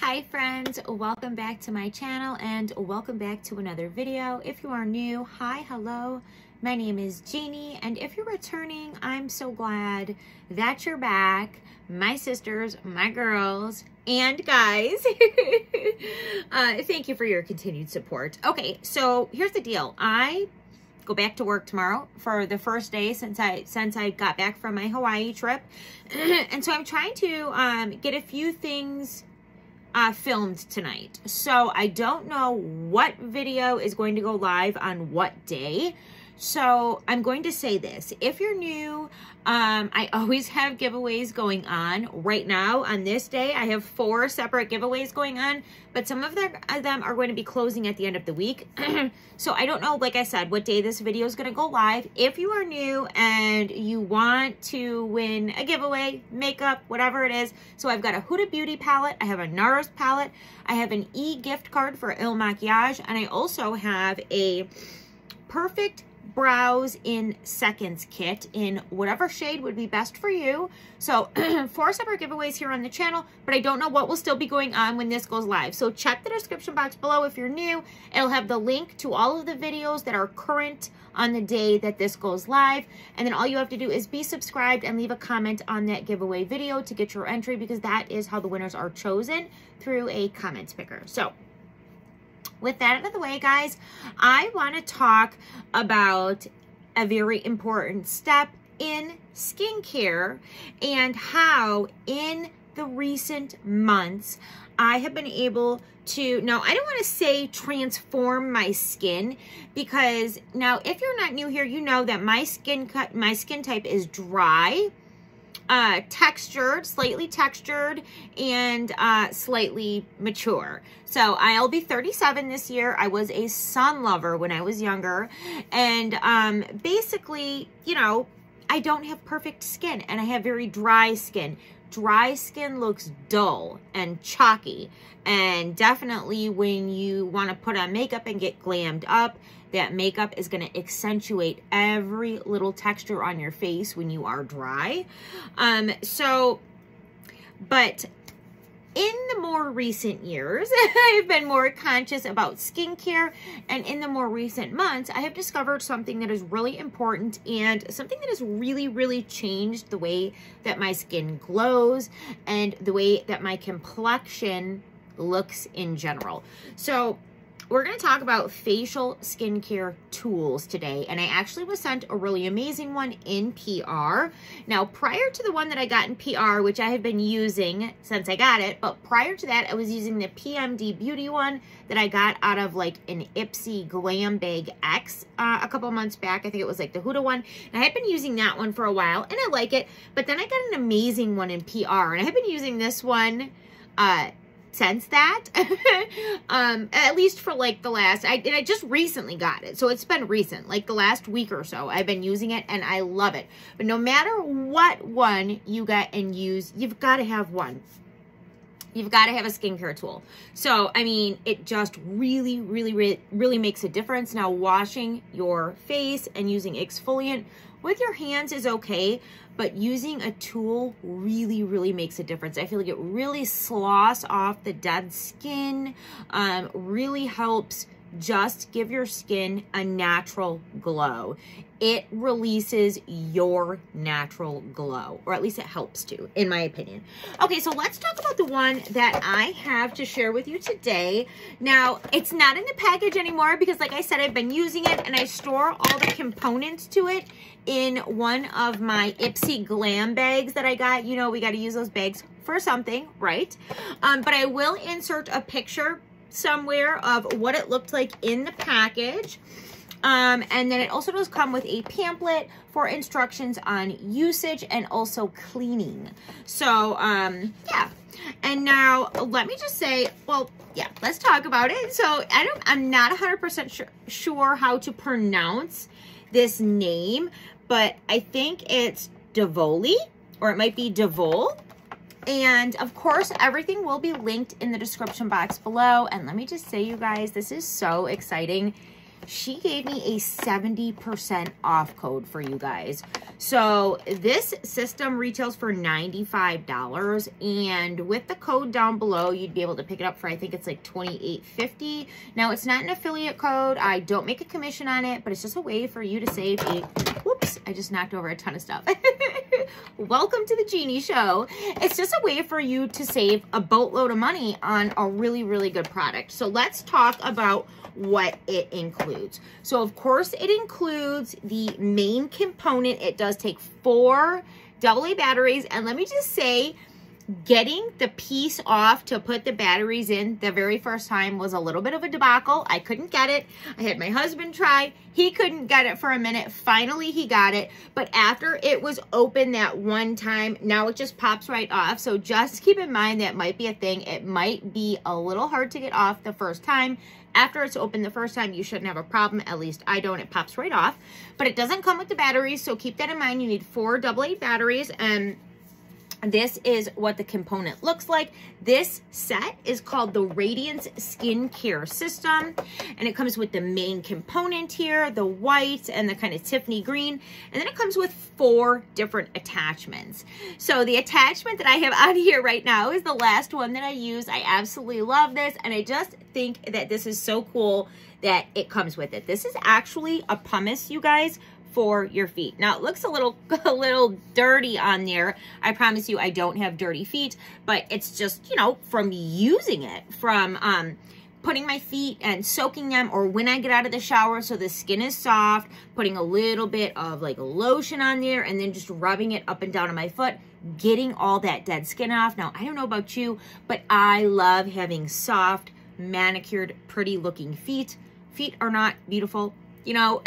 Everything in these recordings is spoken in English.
Hi friends, welcome back to my channel and welcome back to another video. If you are new, hi, hello, my name is Jeannie, and if you're returning, I'm so glad that you're back. My sisters, my girls, and guys, thank you for your continued support. Okay, so here's the deal. I go back to work tomorrow for the first day since I got back from my Hawaii trip. And so I'm trying to get a few things filmed tonight. So I don't know what video is going to go live on what day. So I'm going to say this. If you're new, I always have giveaways going on. Right now, on this day, I have 4 separate giveaways going on, but some of them are going to be closing at the end of the week. So I don't know, like I said, what day this video is going to go live. If you are new and you want to win a giveaway, makeup, whatever it is. So I've got a Huda Beauty palette. I have a NARS palette. I have an gift card for Makiage. And I also have a Perfect Brows in Seconds kit in whatever shade would be best for you. So 4 separate giveaways here on the channel, but I don't know what will still be going on when this goes live. So check the description box below if you're new. It'll have the link to all of the videos that are current on the day that this goes live. And then all you have to do is be subscribed and leave a comment on that giveaway video to get your entry, because that is how the winners are chosen, through a comment picker. So with that out of the way, guys, I want to talk about a very important step in skincare and how in the recent months I have been able to, now I don't want to say transform my skin, because now if you're not new here, you know that my skin type is dry, slightly textured, and slightly mature. So I'll be 37 this year. I was a sun lover when I was younger, and basically, you know, I don't have perfect skin, and I have very dry skin. Dry skin looks dull and chalky, and definitely when you want to put on makeup and get glammed up, that makeup is going to accentuate every little texture on your face when you are dry. But in the more recent years, I've been more conscious about skincare, and in the more recent months, I have discovered something that is really important and something that has really, really changed the way that my skin glows and the way that my complexion looks in general. So we're going to talk about facial skincare tools today, and I actually was sent a really amazing one in PR. Now, prior to the one that I got in PR, which I have been using since I got it, but prior to that, I was using the PMD Beauty one that I got out of like an Ipsy Glam Bag X a couple months back. I think it was like the Huda one, and I had been using that one for a while, and I like it, but then I got an amazing one in PR, and I have been using this one since that, at least for like the last, I just recently got it. So it's been recent, like the last week or so, I've been using it and I love it. But no matter what one you get and use, you've got to have one. You've got to have a skincare tool. So, I mean, it just really, really, really makes a difference. Now, washing your face and using exfoliant with your hands is okay, but using a tool really, really makes a difference. I feel like it really sloughs off the dead skin, really helps just give your skin a natural glow. It releases your natural glow, or at least it helps to, in my opinion. Okay, so let's talk about the one that I have to share with you today. Now, it's not in the package anymore because, like I said, I've been using it, and I store all the components to it in one of my Ipsy Glam bags that I got. You know, we got to use those bags for something, right? But I will insert a picture somewhere of what it looked like in the package. And then it also does come with a pamphlet for instructions on usage and also cleaning. So, yeah. And now let me just say, well, yeah, let's talk about it. So I'm not 100% sure how to pronounce this name, but I think it's Duvolle, or it might be Duvolle. And of course, everything will be linked in the description box below. And let me just say, you guys, this is so exciting she gave me a 70% off code for you guys. So this system retails for $95, and with the code down below, you'd be able to pick it up for, I think it's like $28.50. Now, it's not an affiliate code. I don't make a commission on it, but it's just a way for you to save a, whoops, I just knocked over a ton of stuff. Welcome to the Genie Show. It's just a way for you to save a boatload of money on a really, really good product. So let's talk about what it includes. So of course it includes the main component. It does take 4 AA batteries, and let me just say, getting the piece off to put the batteries in the very first time was a little bit of a debacle. I couldn't get it. I had my husband try. He couldn't get it for a minute. Finally, he got it. But after it was open that one time, now it just pops right off. So just keep in mind that might be a thing. It might be a little hard to get off the first time. After it's open the first time, you shouldn't have a problem. At least I don't. It pops right off. But it doesn't come with the batteries, so keep that in mind. You need 4 AA batteries, and this is what the component looks like. This set is called the Radiance Skincare System, and it comes with the main component here, the white and the kind of Tiffany green, and then it comes with 4 different attachments. So the attachment that I have on here right now is the last one that I use. I absolutely love this, and I just think that this is so cool that it comes with it. This is actually a pumice, you guys, for your feet. Now, it looks a little dirty on there. I promise you I don't have dirty feet, but it's just, you know, from using it, from putting my feet and soaking them, or when I get out of the shower so the skin is soft, putting a little bit of like lotion on there and then just rubbing it up and down on my foot, getting all that dead skin off. Now, I don't know about you, but I love having soft, manicured, pretty looking feet. Feet are not beautiful, you know,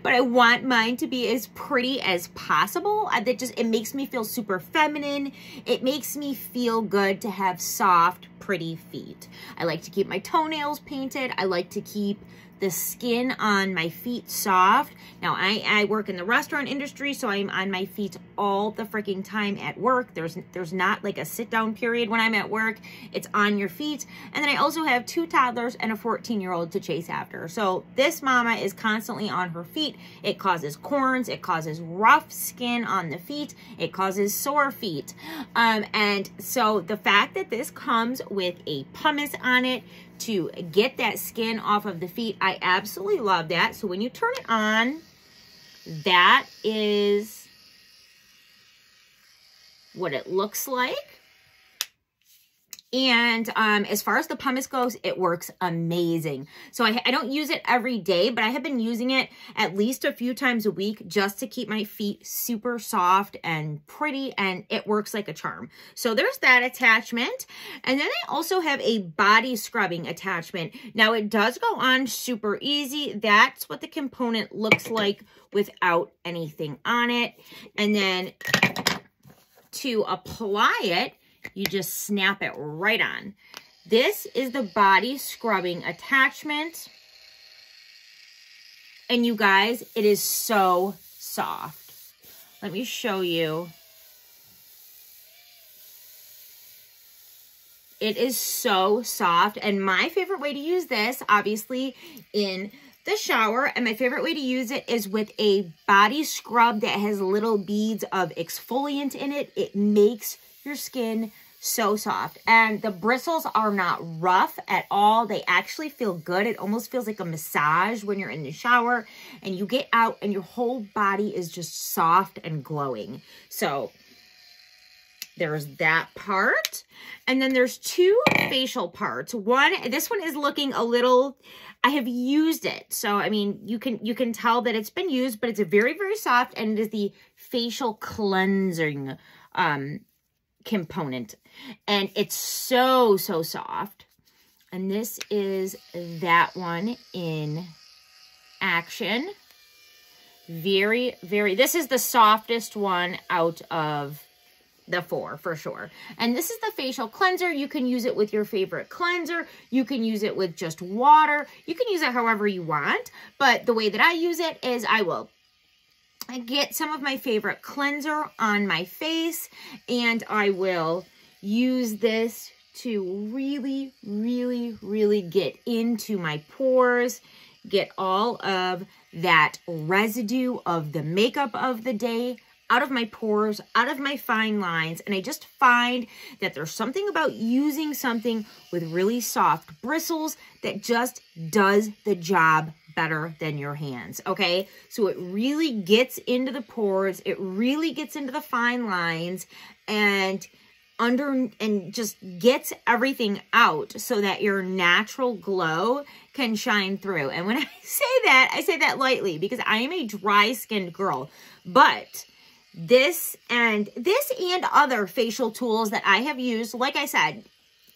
but I want mine to be as pretty as possible. That just, it makes me feel super feminine. It makes me feel good to have soft, pretty feet. I like to keep my toenails painted. I like to keep the skin on my feet soft. Now, I work in the restaurant industry, so I'm on my feet all the freaking time at work. There's not like a sit down period when I'm at work. It's on your feet. And then I also have 2 toddlers and a 14-year-old to chase after. So this mama is constantly on her feet. It causes corns. It causes rough skin on the feet. It causes sore feet. And so the fact that this comes with a pumice on it to get that skin off of the feet, I absolutely love that. So when you turn it on, that is what it looks like. And as far as the pumice goes, it works amazing. So I don't use it every day, but I have been using it at least a few times a week just to keep my feet super soft and pretty, and it works like a charm. So there's that attachment. And then I also have a body scrubbing attachment. Now, it does go on super easy. That's what the component looks like without anything on it. And then to apply it, you just snap it right on. This is the body scrubbing attachment. And you guys, it is so soft. Let me show you. It is so soft. And my favorite way to use this, obviously, in the shower, and my favorite way to use it is with a body scrub that has little beads of exfoliant in it. It makes your skin so soft, and the bristles are not rough at all. They actually feel good. It almost feels like a massage when you're in the shower, and you get out and your whole body is just soft and glowing. So there's that part. And then there's 2 facial parts. This one is looking a little, I have used it. So, I mean, you can tell that it's been used, but it's a very, very soft, and it is the facial cleansing component. And it's so, so soft. And this is that one in action. Very, very, this is the softest one out of the 4 for sure. And this is the facial cleanser. You can use it with your favorite cleanser. You can use it with just water. You can use it however you want. But the way that I use it is I get some of my favorite cleanser on my face, and I will use this to really, really, really get into my pores, get all of that residue of the makeup of the day out of my pores, out of my fine lines. And I just find that there's something about using something with really soft bristles that just does the job better than your hands, okay? So it really gets into the pores, it really gets into the fine lines, and just gets everything out so that your natural glow can shine through. And when I say that lightly because I am a dry-skinned girl, but this and other facial tools that I have used, like I said,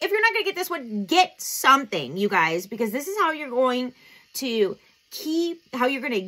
if you're not going to get this one, get something, you guys, because this is how you're going to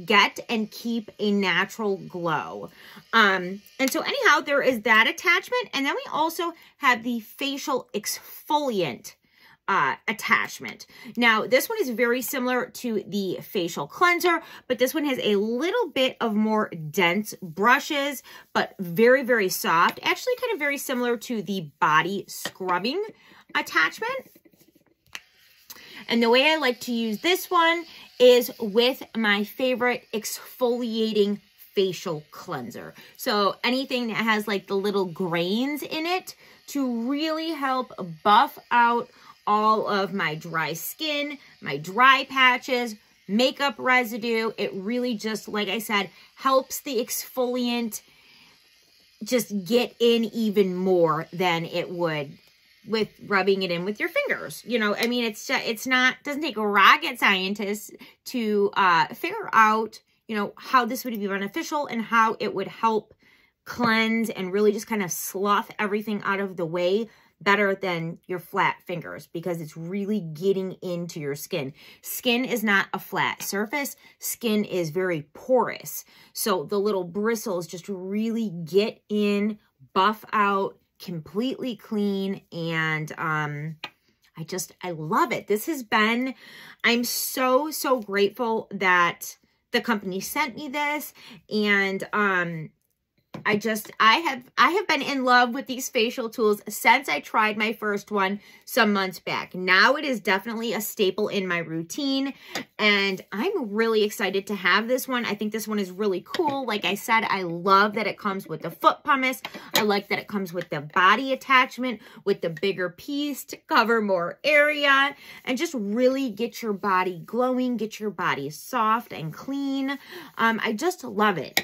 get and keep a natural glow. And so anyhow, there is that attachment. And then we also have the facial exfoliant attachment. Now, this one is very similar to the facial cleanser, but this one has a little bit of more dense brushes, but very, very soft. Actually, kind of very similar to the body scrubbing attachment. And the way I like to use this one is with my favorite exfoliating facial cleanser. So anything that has like the little grains in it to really help buff out all of my dry skin, my dry patches, makeup residue. It really just, like I said, helps the exfoliant just get in even more than it would with rubbing it in with your fingers. You know, I mean, doesn't take a rocket scientist to figure out, you know, how this would be beneficial and how it would help cleanse and really just kind of slough everything out of the way better than your flat fingers, because it's really getting into your skin. Skin is not a flat surface. Skin is very porous. So the little bristles just really get in, buff out, completely clean, and I love it. This has been, I'm so grateful that the company sent me this, and I have been in love with these facial tools since I tried my first one some months back. Now it is definitely a staple in my routine, and I'm really excited to have this one. I think this one is really cool. Like I said, I love that it comes with the foot pumice. I like that it comes with the body attachment with the bigger piece to cover more area and just really get your body glowing, get your body soft and clean. I just love it.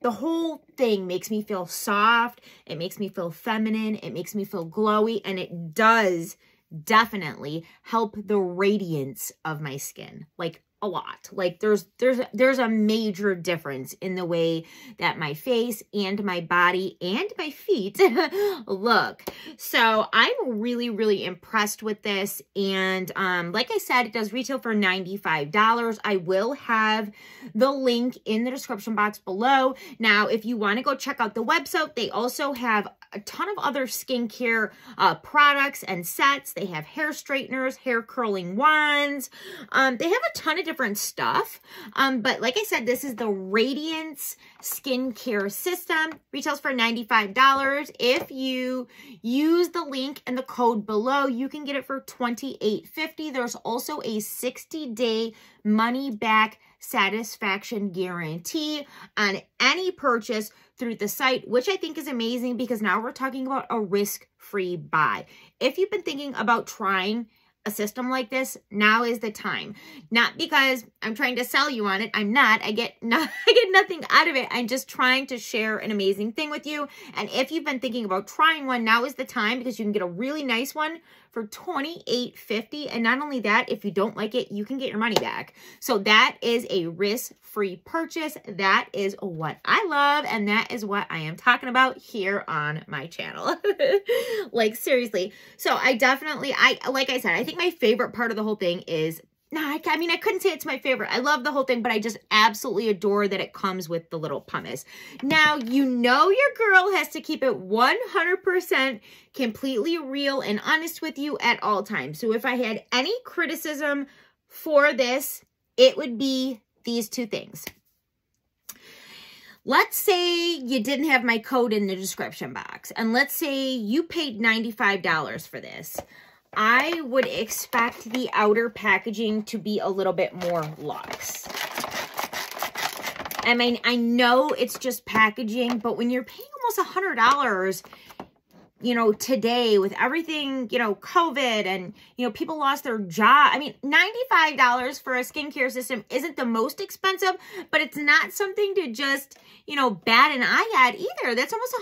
The whole thing makes me feel soft. It makes me feel feminine. It makes me feel glowy. And it does definitely help the radiance of my skin. Like a lot. Like there's a major difference in the way that my face and my body and my feet look. So I'm really impressed with this. And like I said, it does retail for $95. I will have the link in the description box below. Now, if you want to go check out the website, they also have a ton of other skincare products and sets. They have hair straighteners, hair curling wands. They have a ton of different stuff. But like I said, this is the Radiance skincare system. Retails for $95. If you use the link and the code below, you can get it for $28.50. There's also a 60-day money-back satisfaction guarantee on any purchase through the site, which I think is amazing because now we're talking about a risk-free buy. If you've been thinking about trying a system like this, now is the time. Not because I'm trying to sell you on it. I'm not. I get nothing out of it. I'm just trying to share an amazing thing with you. And if you've been thinking about trying one, now is the time because you can get a really nice one for $28.50. And not only that, if you don't like it, you can get your money back. So that is a risk-free purchase. That is what I love. And that is what I am talking about here on my channel. Like, seriously. So like I said, I think my favorite part of the whole thing is, I mean, I couldn't say it's my favorite. I love the whole thing, but I just absolutely adore that it comes with the little pumice. Now, you know your girl has to keep it 100% completely real and honest with you at all times. So if I had any criticism for this, it would be these two things. Let's say you didn't have my code in the description box, and let's say you paid $95 for this. I would expect the outer packaging to be a little bit more luxe. I mean, I know it's just packaging, but when you're paying almost $100, you know, today with everything, you know, COVID and, you know, people lost their job. I mean, $95 for a skincare system isn't the most expensive, but it's not something to just, you know, bat an eye at either. That's almost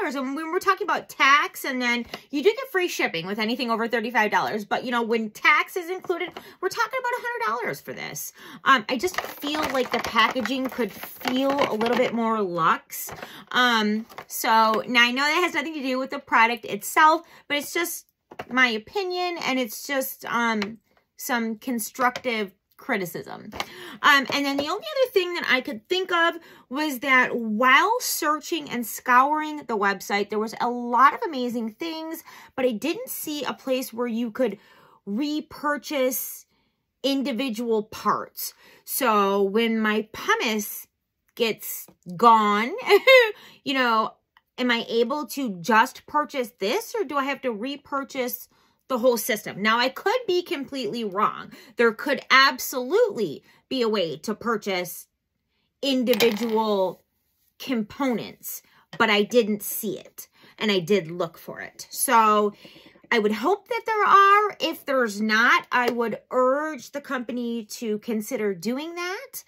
$100. And when we're talking about tax, and then you do get free shipping with anything over $35. But, you know, when tax is included, we're talking about $100 for this. I just feel like the packaging could feel a little bit more luxe. So now I know that has nothing to do with the product itself, but it's just my opinion, and it's just some constructive criticism. And then the only other thing that I could think of was that while searching and scouring the website, there was a lot of amazing things, but I didn't see a place where you could repurchase individual parts. So when my pumice gets gone, you know, am I able to just purchase this, or do I have to repurchase the whole system? Now, I could be completely wrong. There could absolutely be a way to purchase individual components, but I didn't see it, and I did look for it. So I would hope that there are. If there's not, I would urge the company to consider doing that.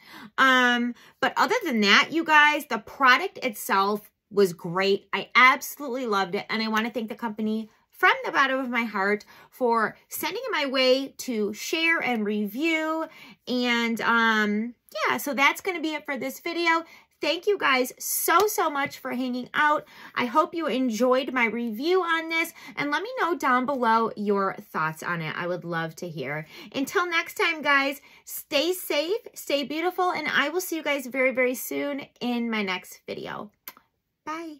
But other than that, you guys, the product itself was great. I absolutely loved it. And I want to thank the company from the bottom of my heart for sending it my way to share and review. And yeah, so that's going to be it for this video. Thank you guys so much for hanging out. I hope you enjoyed my review on this, and let me know down below your thoughts on it. I would love to hear. Until next time, guys, stay safe, stay beautiful, and I will see you guys very soon in my next video. Bye.